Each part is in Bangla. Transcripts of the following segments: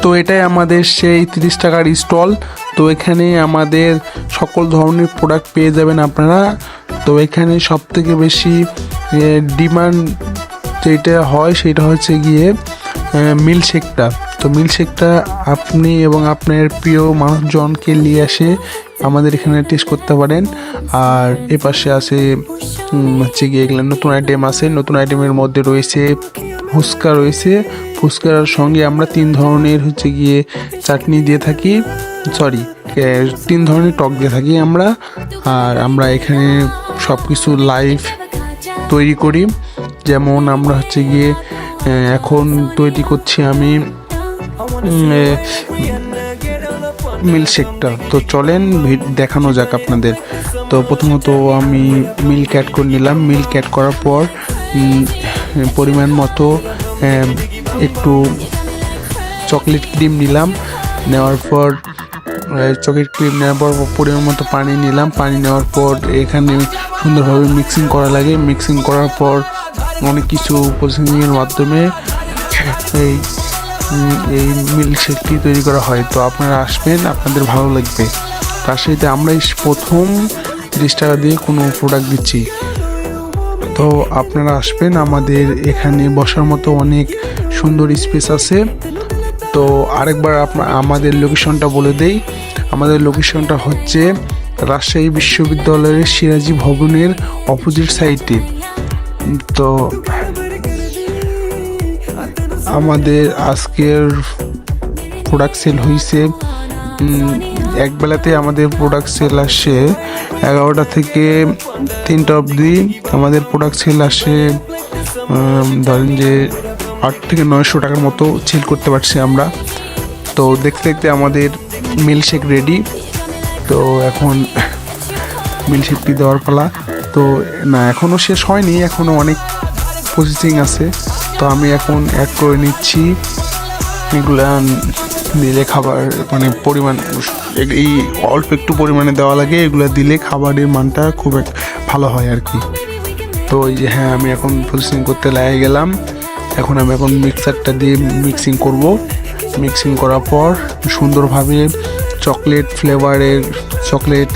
তো এটাই আমাদের সেই 30 টাকার স্টল। তো এখানে আমাদের সকল ধরনের প্রোডাক্ট পেয়ে যাবেন আপনারা। তো এখানে সব থেকে বেশি ডিমান্ড যেটা হয় সেটা হচ্ছে গিয়ে মিল্কশেকটা। তো মিল্কশেকটা আপনি এবং আপনার প্রিয় মানুষজনকে নিয়ে আসে আমাদের এখানে টেস্ট করতে পারেন। আর এ পাশে আছে হচ্ছে গিয়ে এগুলো নতুন আইটেম আছে। নতুন আইটেমের মধ্যে রয়েছে ফুচকা রয়েছে। ফুচকার সঙ্গে আমরা 3 ধরনের হচ্ছে গিয়ে চাটনি দিয়ে থাকি, 3 ধরনের টক দিয়ে থাকি আমরা। আর আমরা এখানে সব কিছু লাইভ তৈরি করি। যেমন আমরা হচ্ছে গিয়ে এখন তৈরি করছি আমি মিল্কশেকটা। তো চলেন দেখানো যাক আপনাদের। তো প্রথমত আমি মিল্ক অ্যাড করে নিলাম। মিল্ক অ্যাড করার পর পরিমাণ মতো একটু চকলেট ক্রিম নিলাম। নেওয়ার পর চকলেট ক্রিম নেওয়ার পর পরিমাণ মতো পানি নিলাম। পানি নেওয়ার পর এখানে সুন্দরভাবে মিক্সিং করা লাগে। মিক্সিং করার পর অনেক কিছু প্রসেসিংয়ের মাধ্যমে এই মিল্কশেকটি তৈরি করা হয়। তো আপনারা আসবেন, আপনাদের ভালো লাগবে। তার সাথে আমরা প্রথম 30 টাকা দিয়ে কোনো প্রোডাক্ট দিচ্ছি। তো আপনারা আসবেন, আমাদের এখানে বসার মতো অনেক সুন্দর স্পেস আছে। তো আরেকবার আমাদের লোকেশনটা বলে দেই। আমাদের লোকেশনটা হচ্ছে রাজশাহী বিশ্ববিদ্যালয়ের সিরাজি ভবনের অপোজিট সাইডে। তো আমাদের আজকের প্রোডাক্ট সেল হয়েছে একবেলাতে। আমাদের প্রোডাক্ট সেল আসে 11টা থেকে 3টা অবধি। আমাদের প্রোডাক্ট সেল আসে ধরেন যে 8 থেকে 900 টাকার মতো সেল করতে পারছি আমরা। তো দেখতে দেখতে আমাদের মিল্কশেক রেডি। তো এখন মিল্কশেকটি দেওয়ার পালা। তো না, এখনও শেষ হয়নি, এখনও অনেক প্রসেসিং আছে। তো আমি এখন অ্যাড করে নিচ্ছি। এগুলা দিলে খাবার মানে পরিমাণ এই অল্প একটু পরিমাণে দেওয়া লাগে। এগুলো দিলে খাবারের মানটা খুব ভালো হয় আর কি। তো এই যে হ্যাঁ, আমি এখন প্রসেসিং করতে লেগে গেলাম। এখন আমি মিক্সারটা দিয়ে মিক্সিং করব। মিক্সিং করার পর সুন্দরভাবে চকলেট ফ্লেভারের চকলেট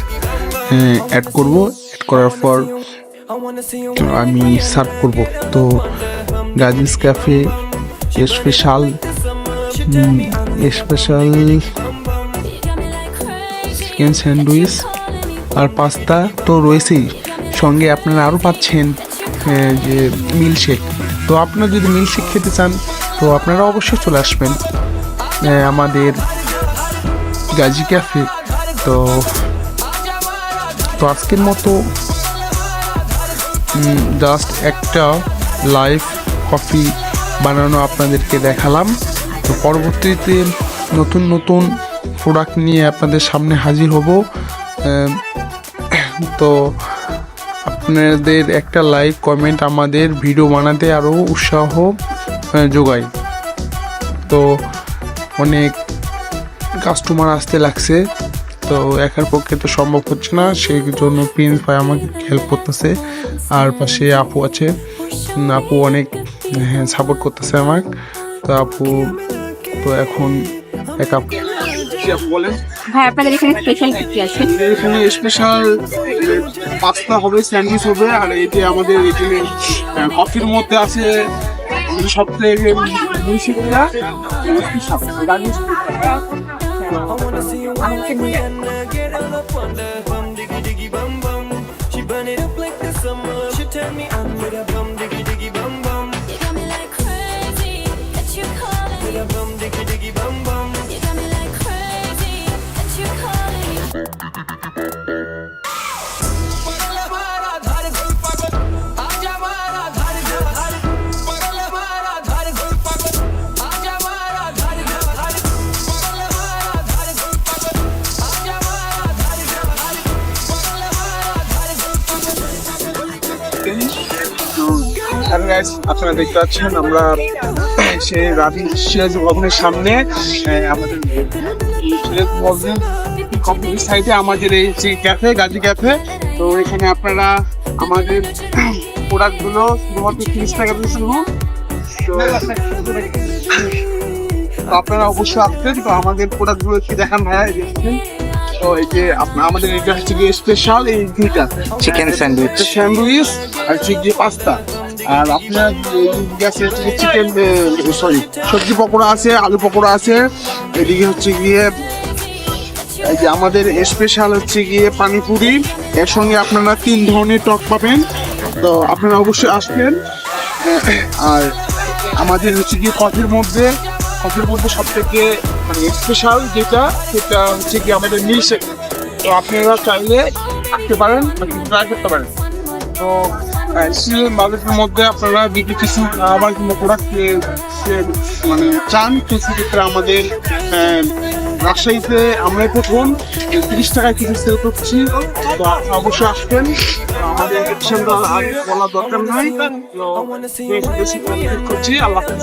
অ্যাড করব। অ্যাড করার পর আমি সার্ভ করব। তো গাজিস ক্যাফে স্পেশাল চিকেন স্যান্ডউইচ আর পাস্তা তো রয়েছেই, সঙ্গে আপনারা আরও পাচ্ছেন যে মিল্কশেক। তো আপনারা যদি মিল্কশেক খেতে চান তো আপনারা অবশ্যই চলে আসবেন আমাদের গাজী ক্যাফে। তো আজকের মতো জাস্ট একটা লাইভ কফি বানানো আপনাদেরকে দেখালাম। তো পরবর্তীতে নতুন নতুন প্রোডাক্ট নিয়ে আপনাদের সামনে হাজির হব। তো আপনাদের একটা লাইক কমেন্ট আমাদের ভিডিও বানাতে আরও উৎসাহ যোগায়। তো অনেক কাস্টমার আসতে লাগছে, তো একার পক্ষে তো সম্ভব হচ্ছে না, সেই জন্য প্রিন্স ভাই আমাকে হেল্প করতেছে। আর পাশে আপু আছে, আপু অনেক সাপোর্ট করতেছে আমাকে। তো আপু তো এখন এক আপু বলেন ভাই আপনাদের এখানে স্পেশাল কি আছে? এখানে স্পেশাল পাস্তা হবে, স্যান্ডউইচ হবে। আর এই যে আমাদের এখানে কফির মধ্যে আছে সব থেকে বেশি আপনারা দেখতে পাচ্ছেন আমরা সেই সিরাজি ভবনের সামনে আমাদের সিরাজি ভবনের কমপ্লিট সাইডে আমাদের এই যে ক্যাফে গাজী ক্যাফে। তো এখানে আপনারা আমাদের প্রোডাক্টগুলো শুধুমাত্র 30 টাকা দিয়ে শুরু। তো তো আপনারা অবশ্যই আসবেন। তো আমাদের প্রোডাক্টগুলো একটু দেখান ভাইয়া, এই যে দেখছেন। তো এই যে আমাদের এটা হচ্ছে গিয়ে স্পেশাল এই দুইটা চিকেন স্যান্ডউইচ। স্যান্ডউইচ আর হচ্ছে গিয়ে পাস্তা। আর আপনার চিকেন সরি সবজি পকোড়া আছে, আলু পকোড়া আছে। এদিকে হচ্ছে গিয়ে এই যে আমাদের স্পেশাল হচ্ছে গিয়ে পানিপুরি, এর সঙ্গে আপনারা 3 ধরনের টক পাবেন। তো আপনারা অবশ্যই আসবেন। আর আমাদের হচ্ছে গিয়ে কফির মধ্যে সব থেকে মানে স্পেশাল যেটা, সেটা হচ্ছে কি আমাদের মিল্কশেক। তো আপনারা চাইলে আসতে পারেন বা ট্রাই করতে পারেন। তো স্টুডেন্ট বাজেটের মধ্যে আপনারা যদি কিছু খাবার কিংবা প্রোডাক্ট মানে চান, তো সেক্ষেত্রে আমাদের রাজশাহীতে আমরা প্রথম 30 টাকায় কিছু সেল করছি। তো আপনারা অবশ্যই আসবেন। আমাদের ডিসকাউন্ট আগে বলার দরকার নাই। তো বেশি করছি। আল্লাহ হাফেজ।